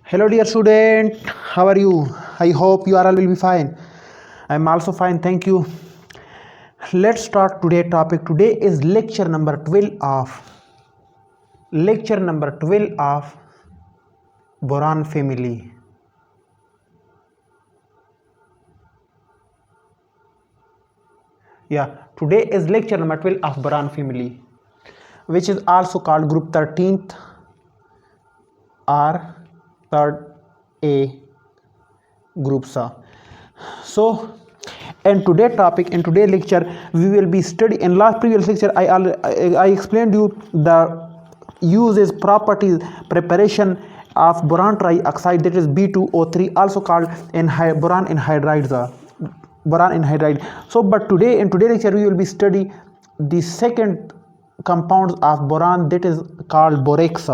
Hello dear student, how are you? I hope you are all will be fine. I am also fine, thank you. Let's start today's topic. Today is lecture number 12 of Boron family. Today is lecture number 12 of Boron family, which is also called group 13th or 3rd A group. So in today's topic, in today's lecture, we will be studying. In last previous lecture, I explained you the uses, properties, preparation of boron trioxide, that is B2O3, also called in boron anhydride. So but today, in today's lecture, we will be study the second compounds of boron, that is called borax.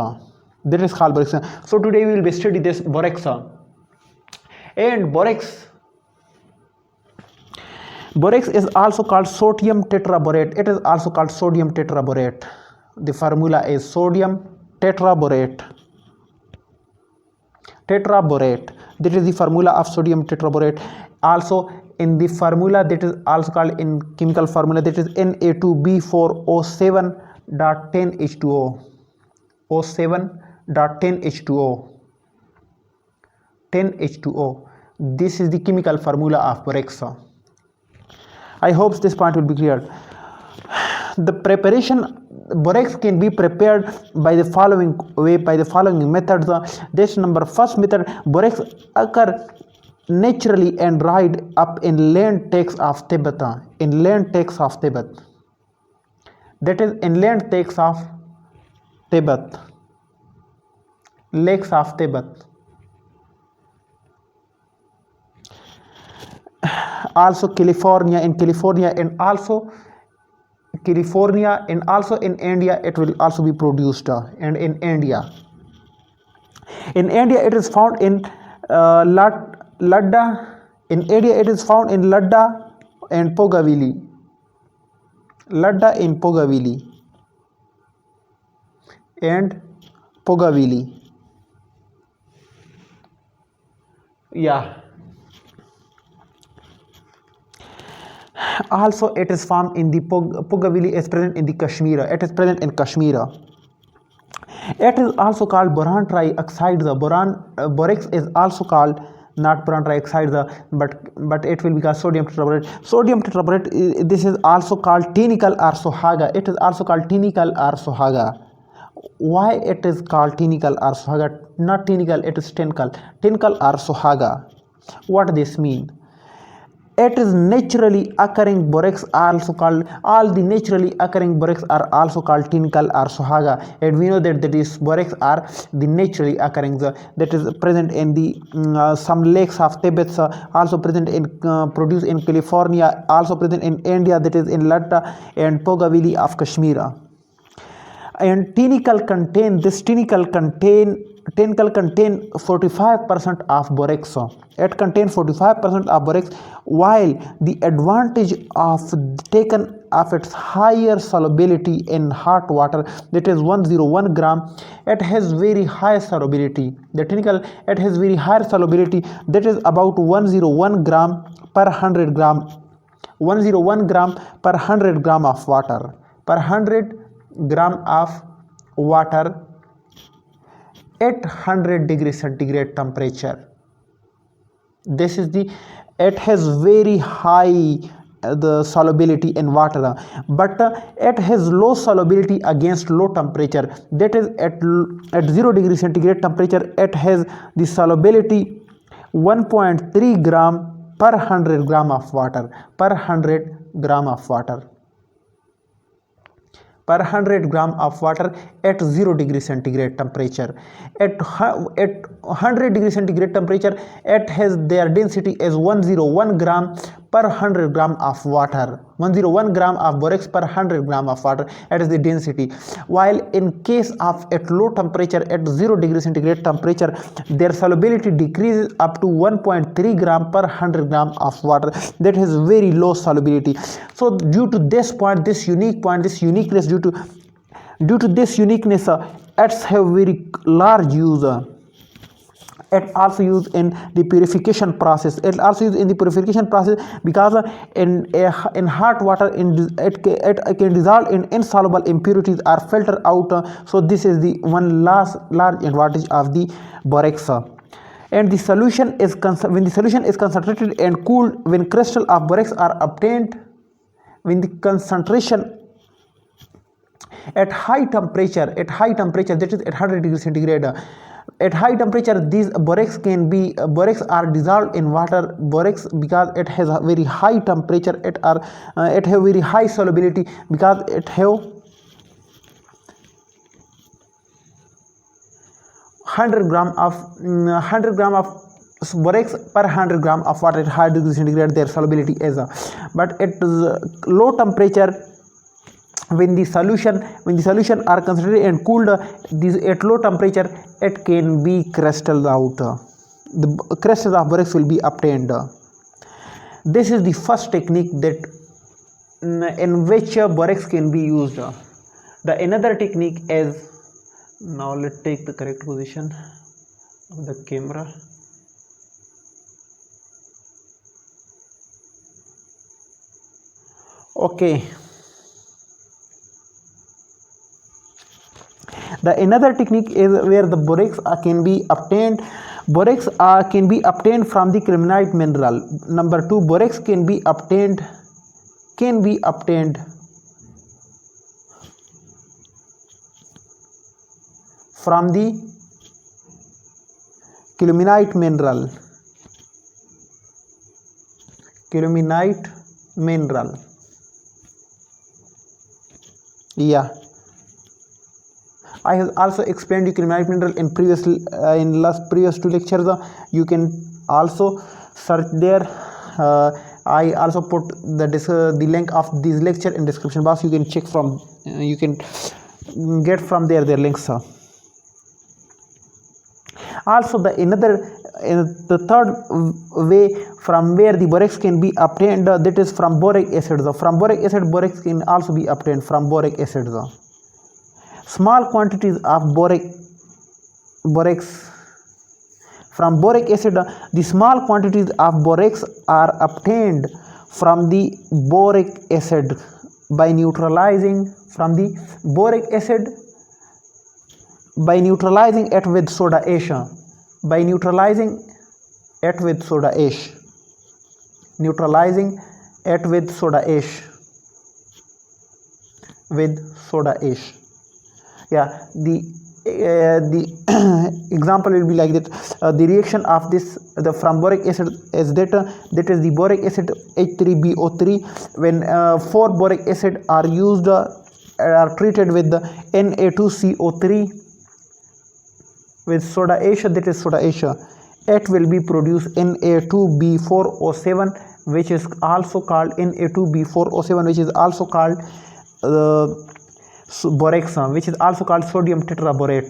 So today we will be study this borax. And borax is also called sodium tetraborate. It is also called sodium tetraborate. The formula is sodium tetraborate. That is the formula of sodium tetraborate. Also in the formula, that is also called in chemical formula, that is Na2B4O7 .10H2O. 10H2O. This is the chemical formula of borax. I hope this point will be clear. The preparation, borax can be prepared by the following way, by the following methods. This first method, borax occur naturally and dried up in land takes of Tibet. That is inland takes of Tibet, lakes of Tibet. Also California, and also in India it will also be produced. And in India it is found in Ladda. In India it is found in Ladda and Pogavili. Also it is found in the Pogavili is present in the Kashmir. It is present in Kashmir. It is also called boron trioxide. The borax is also called not boron trioxide, but it will be called sodium tetraborate. This is also called tinical or sohaga. It is also called tinical or sohaga. Why it is called tinical or sohaga? Not tinical, it is tinical or sohaga. What this mean? It is naturally occurring borax, also called, all the naturally occurring borax are also called tinical or sohaga. And we know that these borax are the naturally occurring, that is present in the some lakes of Tibet, also present in produced in California, also present in India, that is in Ladakh and Pogavili of Kashmir. And tinical contain 45% of borax. It contains 45% of borax, while the advantage of taken of its higher solubility in hot water, that is 101 gram. It has very high solubility. The tinical, it has very high solubility, that is about 101 gram per 100 gram. 101 gram per 100 gram of water. Per 100 gram of water at 100 degrees centigrade temperature. This is the, it has very high the solubility in water, but it has low solubility against low temperature. That is at 0 degrees centigrade temperature, it has the solubility 1.3 gram per 100 gram of water. Per 100 gram of water at 0 degree centigrade temperature. At 100 degree centigrade temperature, it has their density as 101 gram per 100 gram of water. 101 gram of borax per 100 gram of water, that is the density. While in case of at low temperature, at 0 degree centigrade temperature, their solubility decreases up to 1.3 gram per 100 gram of water. That has very low solubility. So due to this point, this uniqueness, due to this uniqueness, its have very large use. It also used in the purification process. It also used in the purification process because in hot water it can dissolve in insoluble impurities or filter out. So this is the one last large advantage of the borax. And the solution is when the solution is concentrated and cooled, when crystal of borax are obtained, when the concentration at high temperature, that is at 100 degrees centigrade, at high temperature these borax are dissolved in water. Borax, because it has a very high temperature, it have very high solubility, because it have 100 gram of borax per 100 gram of water at high degree centigrade. Their solubility is but at low temperature, when the solution are concentrated and cooled, at low temperature it can be crystalled out. The crystals of borax will be obtained. This is the first technique that in which borax can be used. The another technique is, now let's take the correct position of the camera. Okay. The another technique is where the borax can be obtained. Borax can be obtained from the calaminite mineral. Number 2, borax can be obtained from the calaminite mineral. Yeah, I have also explained the calominite mineral in previous 2 lectures. You can also search there. I also put the link of this lecture in description box. You can check from, you can get from there their links. Also the third way from where the borax can be obtained, that is from boric acid. From boric acid, borax can also be obtained from boric acid. Small quantities of borax from boric acid, the small quantities of borax are obtained from the boric acid by neutralizing it with soda ash. Yeah, the example will be like that. The reaction of this from boric acid is that is the boric acid H3BO3. When 4 boric acid are used, are treated with the Na2CO3 with soda ash, that is soda ash, it will be produced Na2B4O7, which is also called Na2B4O7, which is also called borax, which is also called sodium tetraborate.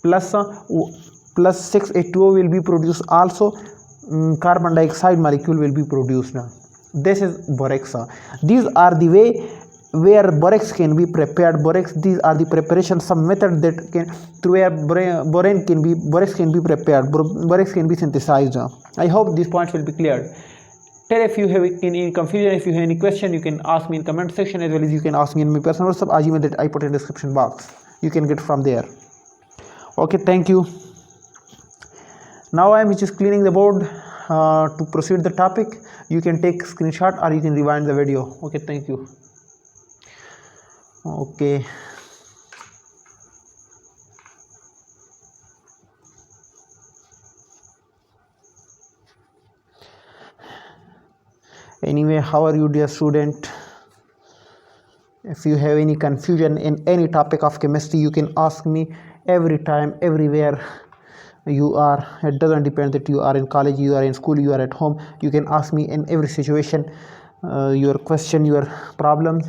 Plus 6H2O will be produced. Also carbon dioxide molecule will be produced. This is borax. These are the way where borax can be prepared. These are the preparation, some method that can, through where borax can be prepared, borax can be synthesized. I hope these points will be cleared. Tell if you have any confusion, if you have any question, you can ask me in comment section, as well as you can ask me in my personal WhatsApp email that I put in the description box. You can get from there. Okay, thank you. Now I am just cleaning the board. To proceed the topic, you can take screenshot or you can rewind the video. Okay, thank you. Okay. Anyway, how are you, dear student? If you have any confusion in any topic of chemistry, you can ask me every time, everywhere you are. It doesn't depend that you are in college, you are in school, you are at home. You can ask me in every situation your question, your problems,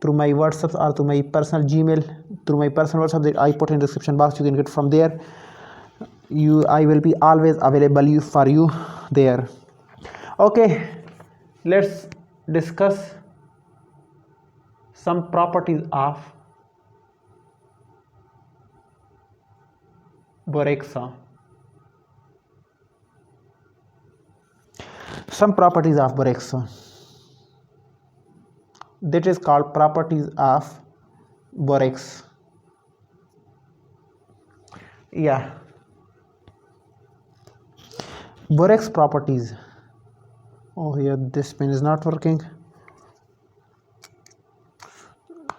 through my WhatsApp or through my personal Gmail, through my personal WhatsApp that I put in the description box. You can get from there. I will be always available for you there. Okay, let's discuss some properties of borax. some properties of borax. That is called properties of borax. Yeah, borax properties. Oh, here this pen is not working.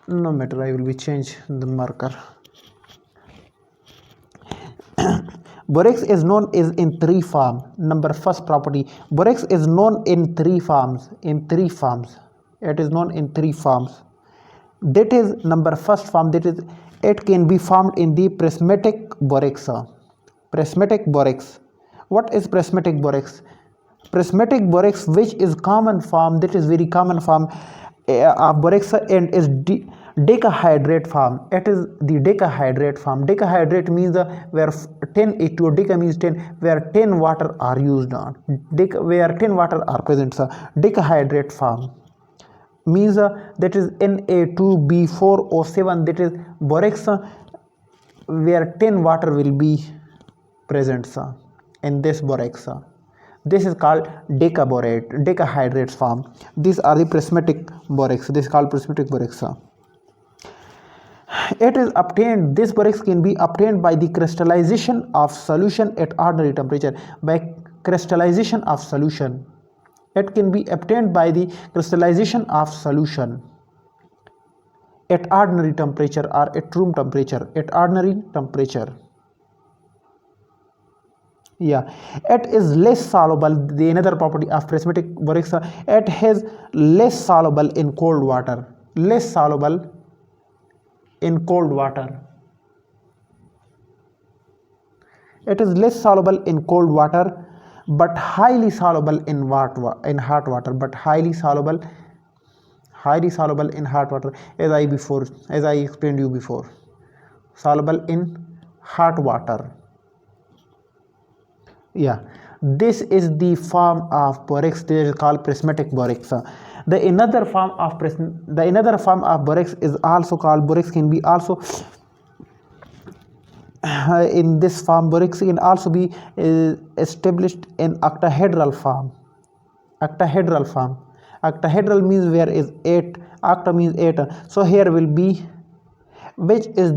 No matter, I will be change the marker. Borax is known is in three forms. Number first property, borax is known in three forms. It is known in three forms. That is number first form, that is it can be formed in the prismatic borax. Prismatic borax. What is prismatic borax? Prismatic borax, which is common form, that is very common form of borax, and is decahydrate form. It is the decahydrate form. Decahydrate means where 10 H2O, deca means 10, where 10 water are used on, where 10 water are present. Decahydrate form means that is Na2B4O7, that is borax where 10 water will be present in this borax. This is called decahydrate form. These are the prismatic borax. This is called prismatic borax. It is obtained, this borax can be obtained by the crystallization of solution at ordinary temperature. By crystallization of solution, it can be obtained by the crystallization of solution at ordinary temperature or at room temperature. At ordinary temperature. Yeah, it is less soluble. The another property of prismatic borax, it is less soluble in cold water. Less soluble in cold water. It is less soluble in cold water, but highly soluble in hot water. But highly soluble in hot water, as I explained you before. Soluble in hot water. Yeah, this is the form of borax. This is called prismatic borax. The another form of borax is also called, borax can be also in this form, borax can also be established in octahedral form. Octahedral means where is 8, octa means 8. So here will be, which is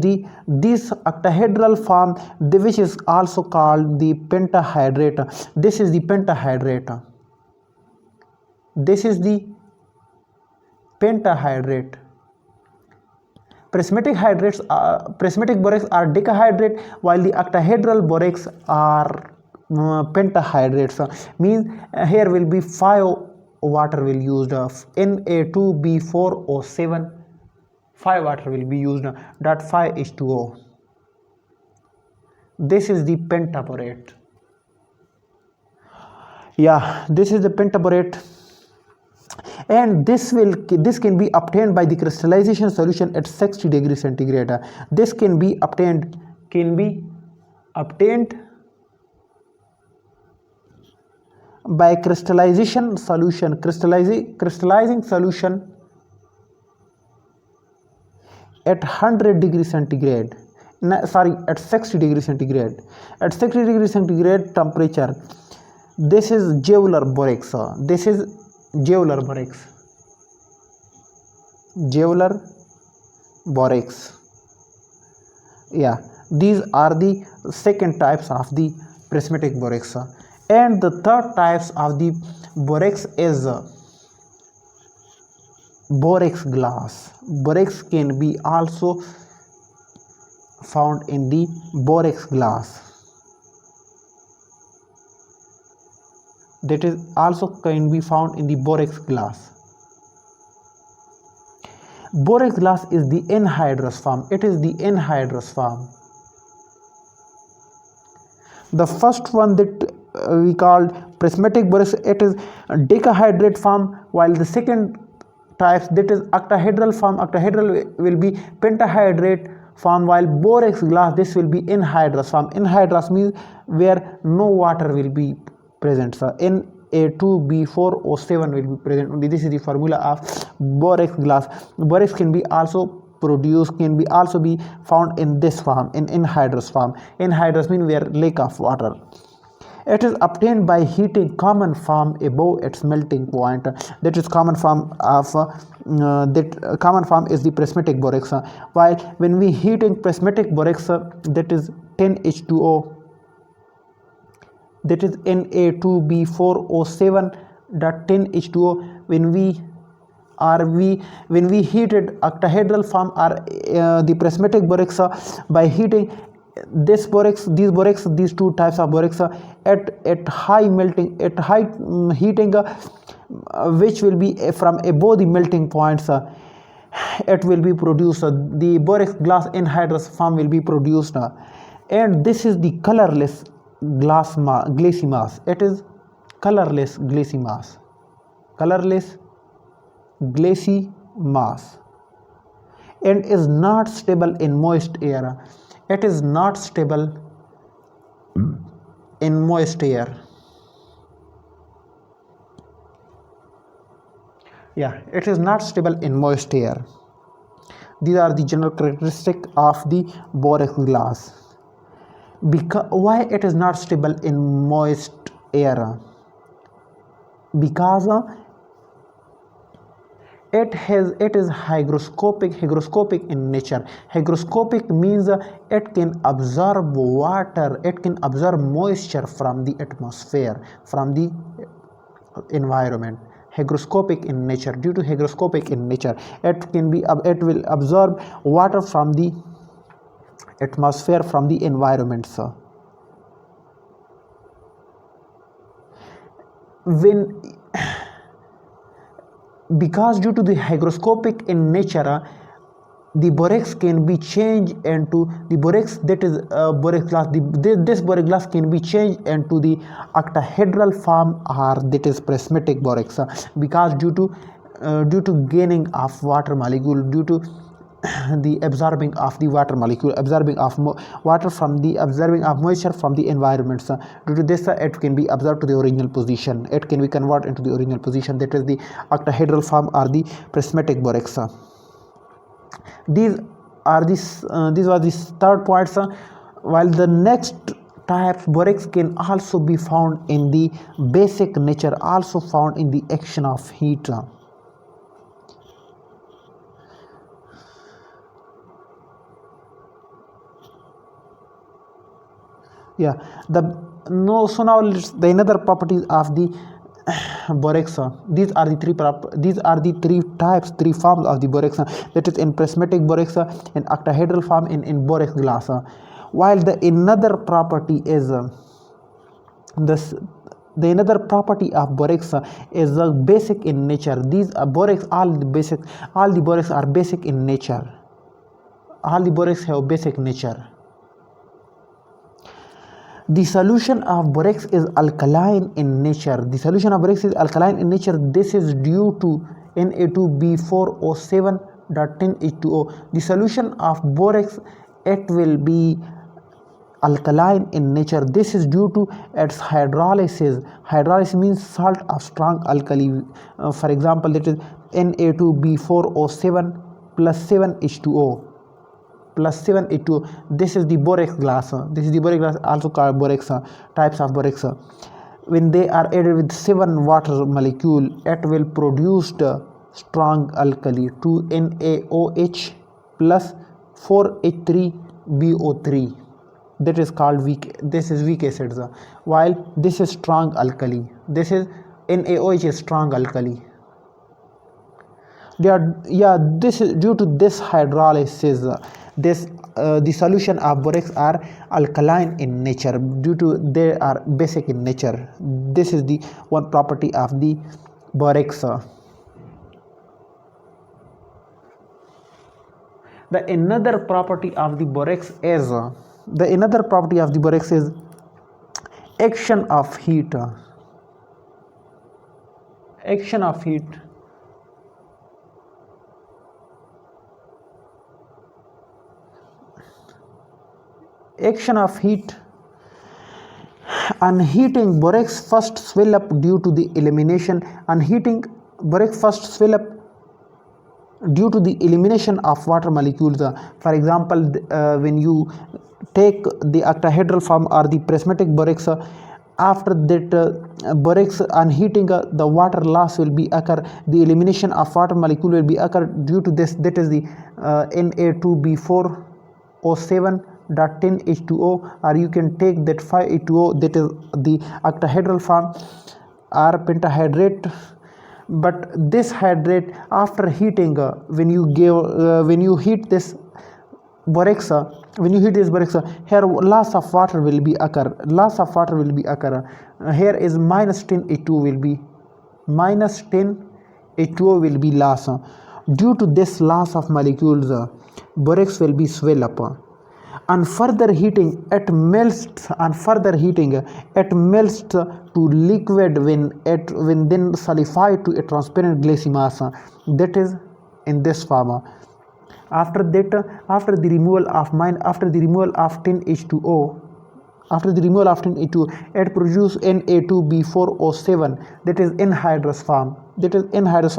this octahedral form, which is also called the pentahydrate. This is the pentahydrate. This is the pentahydrate. Prismatic borax are decahydrate, while the octahedral borax are pentahydrates. Means here will be 5 water will used of Na2B4O7. 5 water will be used, that 5 H2O. This is the pentaborate. Yeah, this is the pentaborate, and this can be obtained by the crystallization solution at 60 degrees centigrade. This can be obtained by crystallization solution, crystallizing solution at 100 degrees centigrade. At 60 degrees centigrade. At 60 degrees centigrade temperature. This is Joule borax. This is Joule borax. Yeah, these are the second types of the prismatic borax. And the third types of the borax is borax glass. Borax can be also found in the borax glass. That is also can be found in the borax glass. Borax glass is the anhydrous form. It is the anhydrous form. The first one that we called prismatic borax, it is decahydrate form, while the second types, that is octahedral form. Octahedral will be pentahydrate form, while borax glass, this will be anhydrous form. Anhydrous means where no water will be present. So Na2B4O7 will be present. This is the formula of borax glass. Borax can be also produced, can be also be found in this form, in anhydrous form. Anhydrous means where lack of water. It is obtained by heating common form above its melting point. That is common form of that common form is the prismatic borax. While when we heating prismatic borax, that is 10H2O, that is Na2B4O7 dot 10H2O. When we heated octahedral form or the prismatic borax by heating these two types of borax at high melting, at high heating, which will be from above the melting points, it will be produced. The borax glass anhydrous form will be produced, and this is the colorless glassy mass. It is colorless glassy mass. Colorless glassy mass, and is not stable in moist air. It is not stable in moist air. Yeah, it is not stable in moist air. These are the general characteristics of the borax glass. Why it is not stable in moist air? Because it is hygroscopic in nature. Hygroscopic means it can absorb water, it can absorb moisture from the atmosphere, from the environment. Hygroscopic in nature. Due to hygroscopic in nature, it will absorb water from the atmosphere, from the environment. So because due to the hygroscopic in nature, the borax can be changed into the borax, that is borax glass. This borax glass can be changed into the octahedral form, or that is prismatic borax, because due to gaining of water molecule, due to the absorbing of the water molecule, absorbing of water from the absorbing of moisture from the environment. Due to this, it can be absorbed to the original position. It can be converted into the original position, that is the octahedral form or the prismatic borax. These were the third points. While the next type borax can also be found in the basic nature, also found in the action of heat. Yeah, so now the another properties of the borax. These are the three forms of the borax, that is in prismatic borax, in octahedral form, in borax glass. While the another property is the another property of borax is basic in nature. These are borax, all the borax are basic in nature. All the borax have basic nature. The solution of borax is alkaline in nature. This is due to Na2B4O7.10H2O. The solution of borax, it will be alkaline in nature. This is due to its hydrolysis. Hydrolysis means salt of strong alkali. For example, that is Na2B4O7 plus 7H2O. This is the borax glass. Also called borax. Types of borax. When they are added with 7 water molecule, it will produce strong alkali, 2NaOH plus 4H3BO3. That is called weak. This is weak acids. While this is strong alkali. This is NaOH is strong alkali. This is due to this hydrolysis. The solution of borax are alkaline in nature, due to they are basic in nature. This is the one property of the borax. The another property of the borax is action of heat. Action of heat. Action of heat. Unheating borax first swell up due to the elimination. Due to the elimination of water molecules. For example, when you take the octahedral form or the prismatic borax, After that borax on heating, the water loss will be occur, the elimination of water molecule will be occur. Due to this, that is the Na2B4O7 dot 10 H2O, or you can take that 5 H2O, that is the octahedral form or pentahydrate. But this hydrate, after heating, when you heat this borax, here loss of water will be occur. Here is minus 10 H2O will be loss. Due to this loss of molecules, borax will be swell up. On further heating, it melts to liquid when then solidified to a transparent glassy mass, that is in this form. After that, after the removal of 10 H2O, it produces Na2B4O7, that is anhydrous form.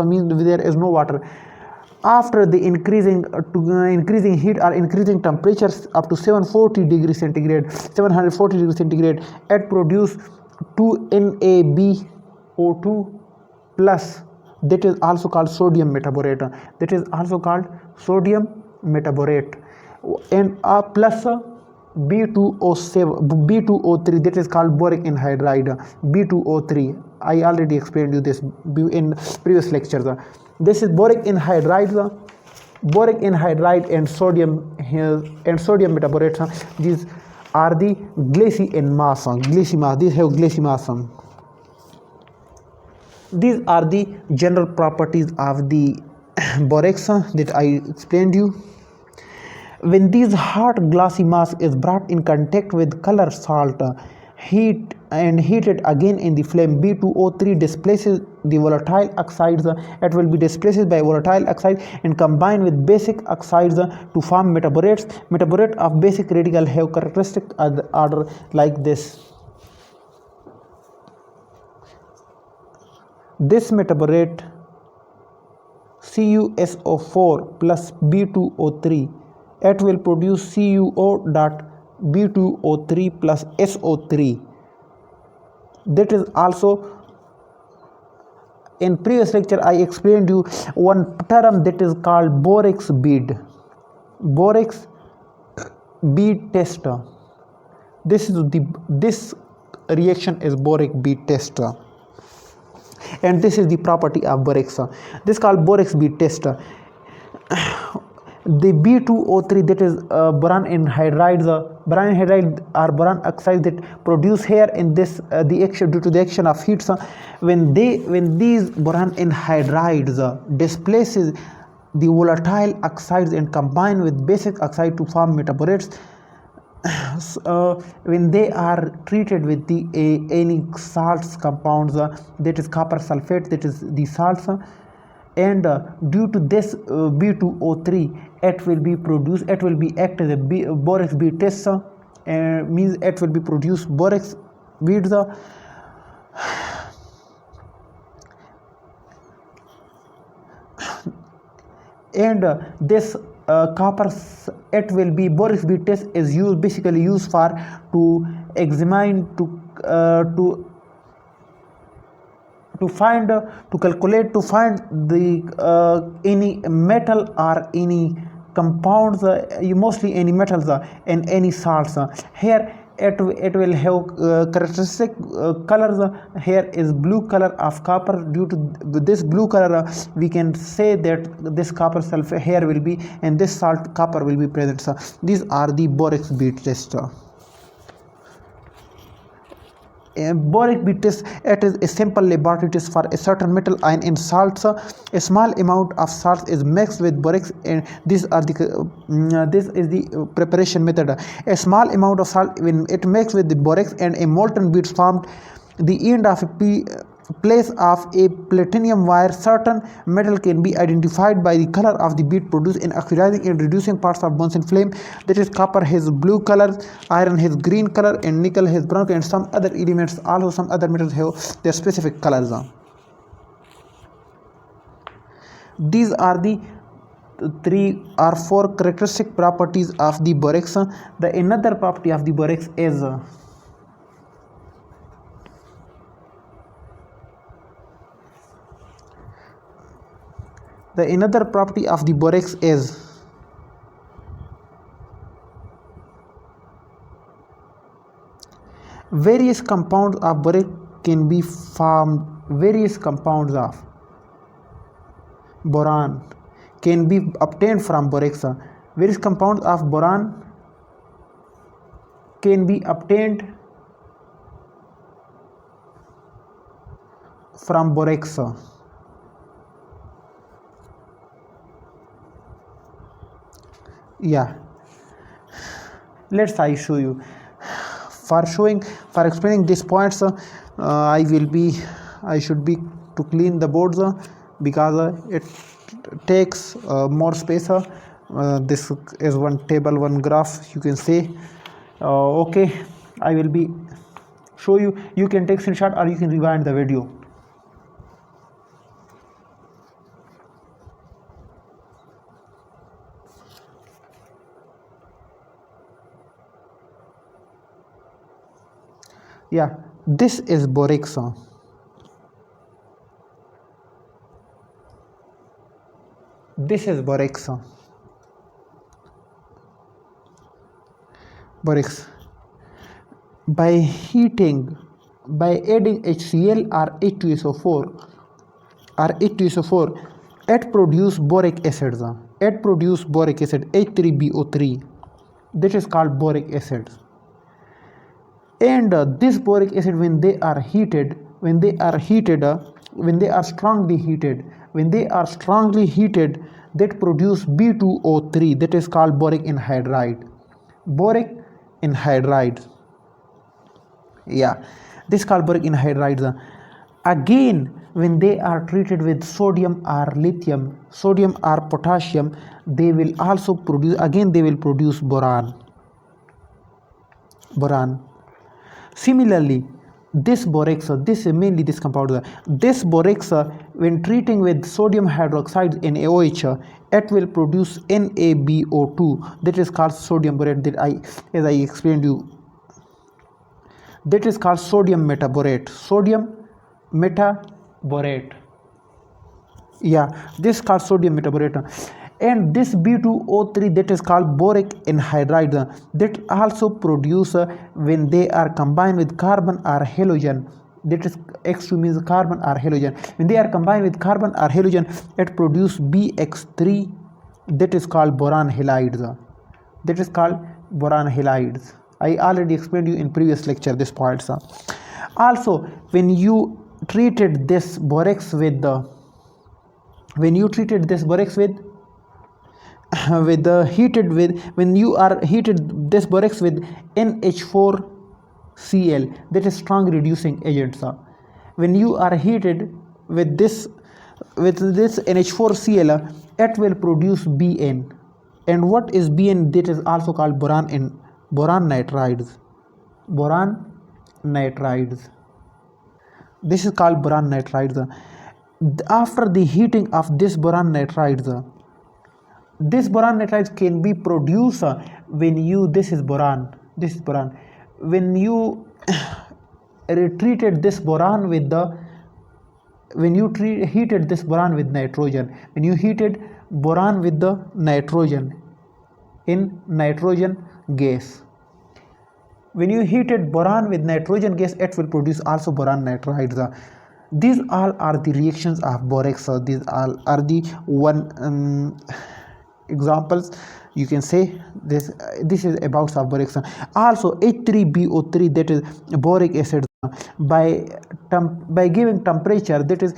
Means there is no water. After the increasing heat or increasing temperatures up to 740 degrees centigrade, it produces 2 Na2B4O2 plus, that is also called sodium metaborate, and plus B2O3, that is called boric anhydride, B2O3. I already explained you this in previous lectures. This is boric anhydride and sodium metaborate. These are the glassy mass. These have glassy mass. These are the general properties of the borax that I explained you. When these hard glassy mass is brought in contact with color salt, heated again in the flame, B2O3 displaces the volatile oxides. It will be displaced by volatile oxide and combined with basic oxides to form metaborates. Metaborate of basic radical have characteristic order like this. This metaborate CuSO4 plus B2O3, it will produce CuO.B2O3 plus SO3. That is also, in previous lecture I explained you one term that is called borax bead test. This reaction is boric bead test, and this is the property of borax. This is called borax bead test. The B2O3, that is boron anhydride or boron oxide that produce here in this the action due to the action of heat. When these boron anhydrides displaces the volatile oxides and combine with basic oxide to form metaborates, when they are treated with the any salts compounds, that is copper sulfate, that is the salts, and due to this B2O3, it will be act as a borax bead test, means it will be produce borax beads. And this copper, it will be borax bead test is basically used for to examine to find the any metal or any compounds, mostly any metals and any salts. Here it will have characteristic colors. Here is blue color of copper. Due to this blue color, we can say that this copper sulfate here will be, and this salt copper will be present. So these are the borax bead test. Boric bead test, it is a simple laboratory test for a certain metal ion in salts. A small amount of salts is mixed with borax, and this is the preparation method. A small amount of salt, when it mixed with the borax and a molten bead formed the end of a place of a platinum wire. Certain metal can be identified by the color of the bead produced in oxidizing and reducing parts of Bunsen flame. That is, copper has blue color, iron has green color, and nickel has brown color, and some other elements, also some other metals have their specific colors. These are the 3 or 4 characteristic properties of the borax. The another property of the borax is The another property of the borax is various compounds of borax can be formed. Various compounds of boron can be obtained from borax. Various compounds of boron can be obtained from borax. Yeah, let's I show you. For explaining these points, I should be to clean the boards because it takes more space. This is one table, one graph, you can say. Okay, I will be show you. You can take screenshot or you can rewind the video. Yeah, this is borax. This is borax. Borax. By heating, by adding HCl or H2SO4, it produce boric acids. It produce boric acid H3BO3. This is called boric acid. And this boric acid, when they are strongly heated, that produce B2O3, that is called boric anhydride. Yeah, this is called boric anhydride. Again, when they are treated with sodium or lithium, sodium or potassium, they will also produce boron. Similarly, this borax, this mainly this compound, this borax, when treating with sodium hydroxide NaOH, it will produce NaBO2, that is called sodium borate. As I explained you, that is called sodium metaborate. Yeah, this is called sodium metaborate. And this B2O3, that is called boric anhydride, that also produce when they are combined with carbon or halogen. That is X2 means carbon or halogen. When they are combined with carbon or halogen, it produce BX3, that is called boron halides. I already explained you in previous lecture this points. Also, when you treated this borax with when you are heated this borax with NH4Cl, that is strong reducing agents. When you are heated with this NH4Cl, it will produce Bn. And what is Bn? That is also called boron nitrides. This is called boron nitrides. After the heating of this boron nitrides can be produced when you when you heated this boron with nitrogen, when you heated boron with the nitrogen in nitrogen gas, when you heated boron with nitrogen gas, it will produce also boron nitrides. These all are the reactions of borax. These all are the one examples, you can say. This is about of borax. Also H3BO3, that is boric acid, by giving temperature, that is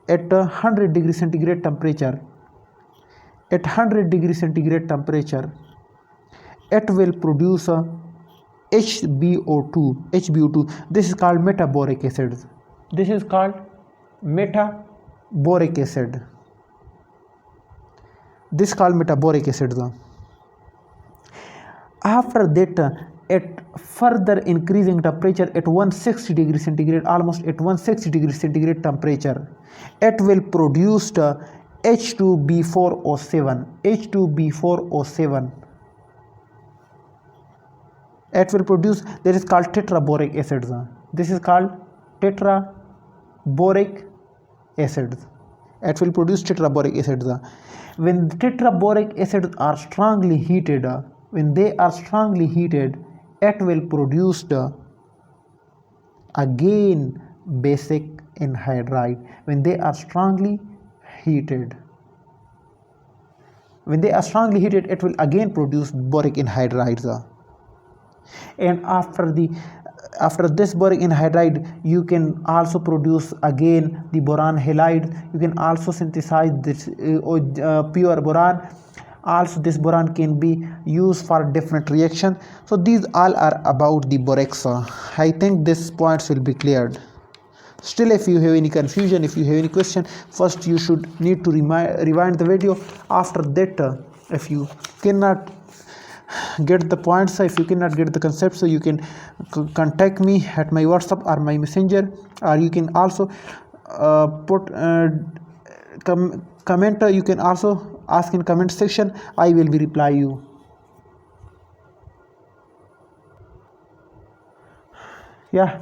at 100 degree centigrade temperature, it will produce HbO2. This is called metaboric acid. After that, at further increasing temperature at 160 degree centigrade, almost at 160 degree centigrade temperature, it will produce H2B4O7. It will produce, that is called tetraboric acids. This is called tetraboric acids. It will produce tetraboric acid. When tetraboric acids are strongly heated, when they are strongly heated, it will produce again basic anhydride. When they are strongly heated, it will again produce boric anhydrides. And after this boric anhydride, you can also produce again the boron halide. You can also synthesize this pure boron. Also this boron can be used for different reaction. So these all are about the borax. I think these points will be cleared. Still, if you have any confusion, if you have any question, first you should need to rewind the video. After that, if you cannot get the points, if you cannot get the concept, so you can contact me at my WhatsApp or my messenger, or you can also put comment. You can also ask in comment section. I will be reply you. Yeah,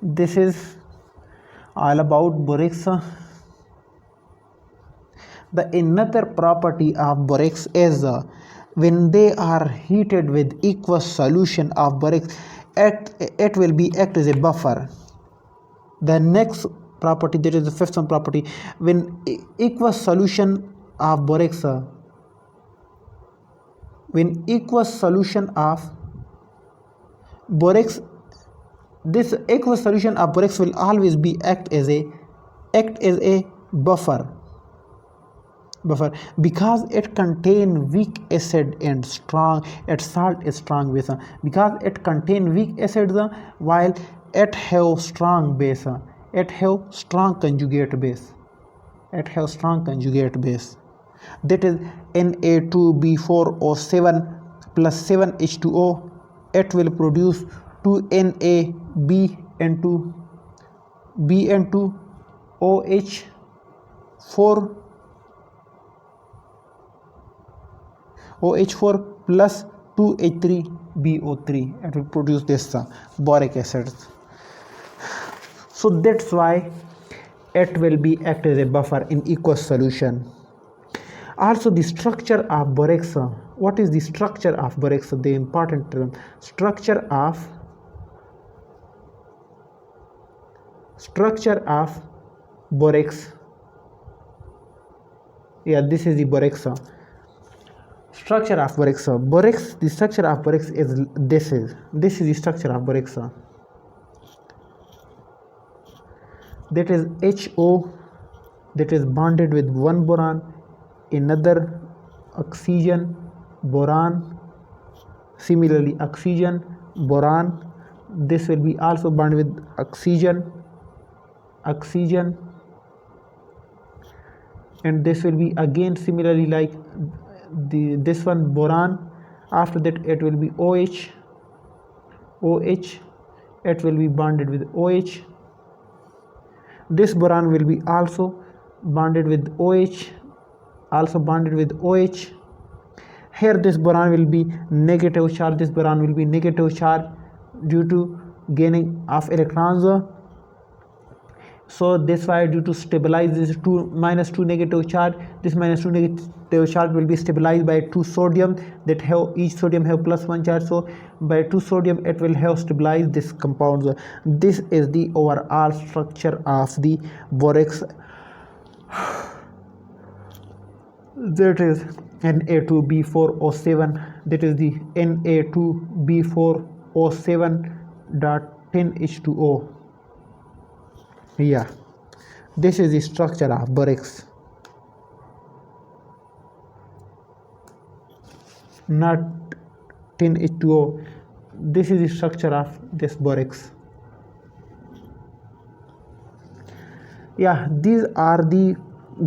this is all about borax. The another property of borax is when they are heated with aqueous solution of borax, it will be act as a buffer. The next property, that is the fifth one property, when aqueous solution of borax, when aqueous solution of borax, this aqueous solution of borax will always be act as a buffer, because it contain weak acid and strong, its salt is strong base. Because it contain weak acids while it have strong base, it have strong conjugate base, that is Na2B4O7 plus 7H2O. It will produce 2Na2BN2OH4 plus 2H3BO3. It will produce this boric acid. So that's why it will be act as a buffer in aqueous solution. Also the structure of borax. What is the structure of borax? The important term, structure of borax. Yeah, this is the borax. Structure of borax. The structure of borax is this is the structure of borax. That is HO, that is bonded with one boron, another oxygen, boron, similarly oxygen, boron. This will be also bonded with oxygen, and this will be again similarly like this one, boron. After that it will be OH, it will be bonded with OH. This boron will be also bonded with OH, Here this boron will be negative charge, due to gaining of electrons. So this why, due to stabilize this -2 negative charge, this -2 negative charge will be stabilized by 2 sodium that have each sodium have +1 charge. So by 2 sodium it will have stabilized this compounds. This is the overall structure of the borax. That is Na2B4O7. That is the Na2B4O7.10H2O. Yeah, this is the structure of borax, not 10H2O. This is the structure of this borax. Yeah, these are the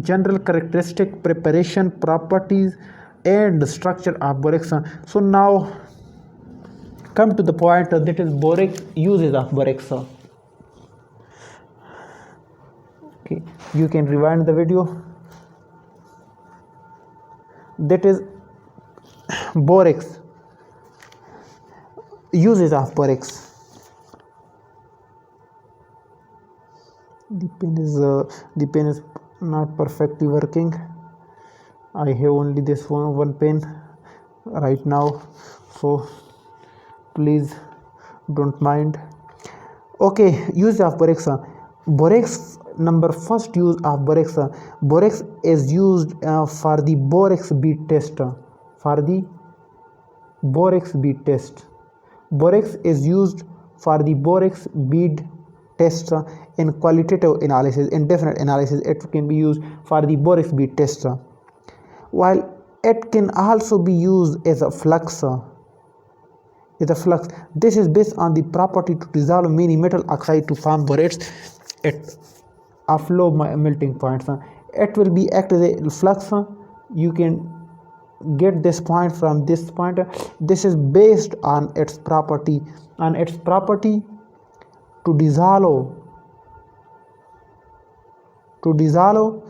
general characteristic, preparation, properties and structure of borax. So now come to the point, that is borax, uses of borax. Okay, you can rewind the video. That is borax, uses of borax. The pen is not perfectly working. I have only this one pen right now, so please don't mind. Okay, use of borax. Borax, number first use of borax. Borax is used for the borax bead test. For the borax bead test, borax is used for the borax bead test in qualitative analysis. In definite analysis, it can be used for the borax bead test, while it can also be used as a flux. This is based on the property to dissolve many metal oxide to form borates at of low melting points. It will be act as a flux. You can get this point from this point. This is based on its property to dissolve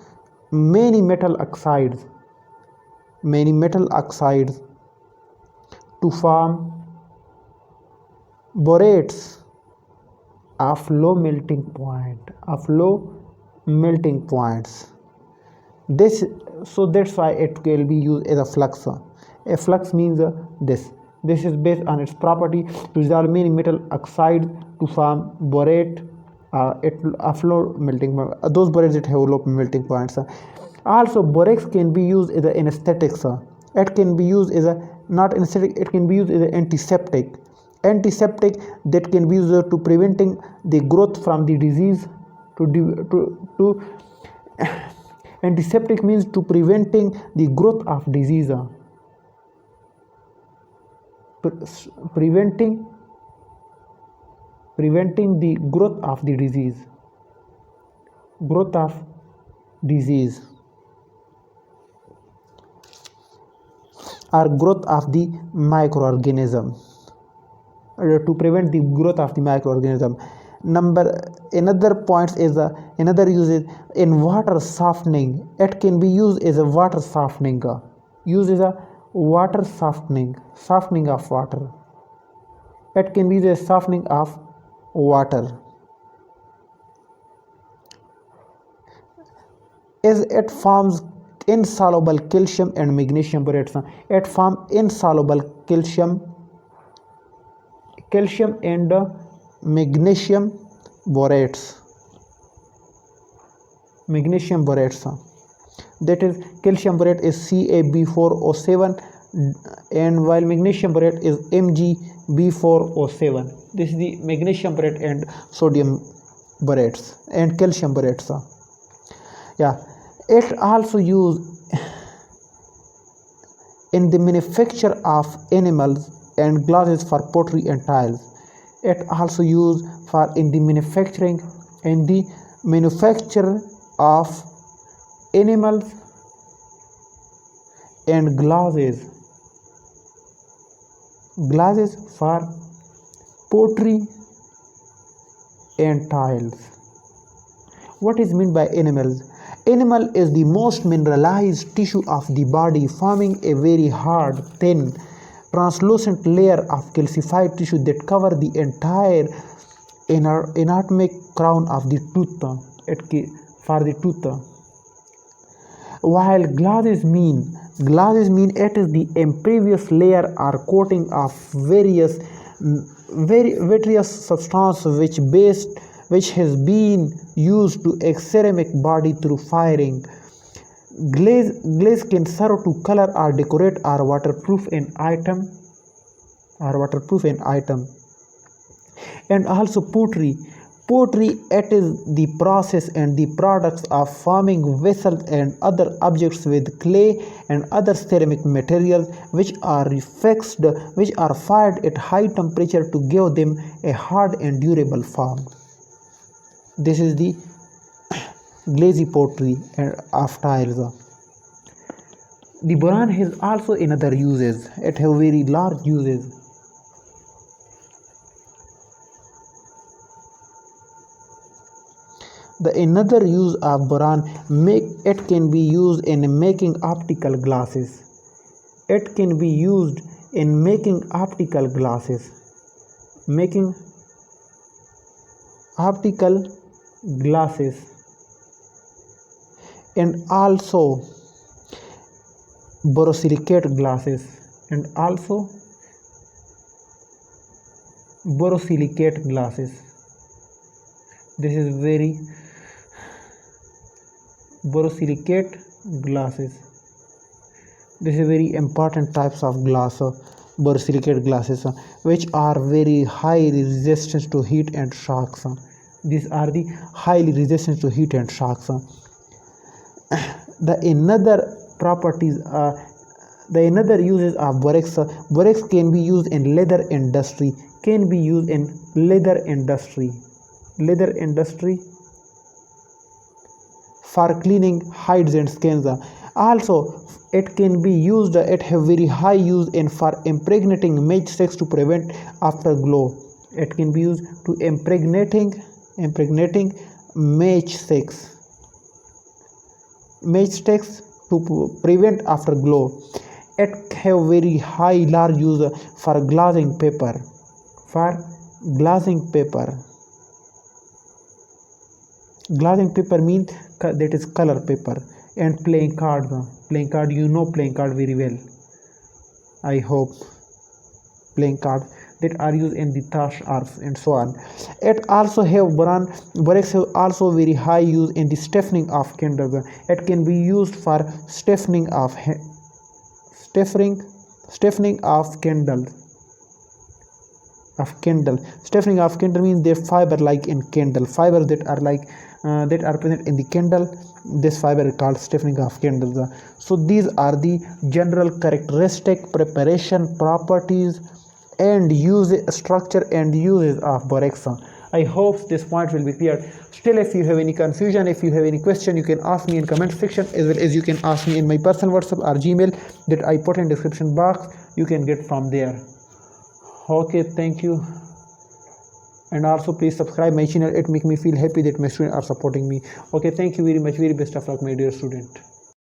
many metal oxides to form borates of low melting points. This, so that's why it will be used as a flux. A flux means this is based on its property to dissolve many metal oxides to form borate at low melting point, those borates that have low melting points. Also, borax can be used as an anesthetics. It can be used as a not anesthetic. It can be used as an antiseptic that can be used to preventing the growth from the disease. Antiseptic means to preventing the growth of disease. Preventing the growth of the disease. Or growth of the microorganism. To prevent the growth of the microorganism. Another point is another use is in water softening. It can be used as a water softening. Softening of water. It can be used as softening of water. As it forms insoluble calcium and magnesium borates. It forms insoluble calcium and magnesium borates. That is, calcium borate is CaB4O7, and while magnesium borate is Mg B4O7. This is the magnesium borate and sodium borates and calcium borates. It also used in the manufacture of animals and glasses for pottery and tiles. It also used in the manufacture of animals and glasses for pottery and tiles. What is meant by animals? Animal is the most mineralized tissue of the body, forming a very hard, thin, translucent layer of calcified tissue that cover the entire anatomic crown of the tooth. While glasses mean it is the impervious layer or coating of various substance which has been used to a ceramic body through firing. Glaze can serve to color or decorate or waterproof an item. And also pottery, it is the process and the products of forming vessels and other objects with clay and other ceramic materials which are fired at high temperature to give them a hard and durable form. This is the glazy pottery of tiles. The boron has also another uses. It has very large uses. The another use of boron, it can be used in making optical glasses. Making optical glasses, and also borosilicate glasses, and also borosilicate glasses. This is very borosilicate glasses. This is very important types of glass, borosilicate glasses, which are very highly resistant to heat and shocks. These are the highly resistant to heat and shocks. The another properties, the another uses of borax. Borax can be used in leather industry. Can be used in leather industry. Leather industry for cleaning hides and skins. Also, it can be used. It have very high use in for impregnating matchsticks to prevent afterglow. It can be used to impregnating matchsticks to prevent afterglow. It have very high large use for glazing paper. For glazing paper. Glazing paper means that is color paper. And playing card, you know playing card very well, I hope. Playing card that are used in the tash arts and so on. It also have borax have also very high use in the stiffening of candles. It can be used for stiffening of candle. Stiffening of candle means they fiber like in candle. Fibers that are like that are present in the candle. This fiber is called stiffening of candles. So these are the general characteristic, preparation, properties, and use structure and uses of borax. I hope this point will be clear. Still, if you have any confusion, if you have any question, you can ask me in comment section, as well as you can ask me in my personal WhatsApp or Gmail that I put in description box. You can get from there. Okay, thank you. And also please subscribe my channel. It make me feel happy that my students are supporting me. Okay, thank you very much. Very best of luck, my dear student.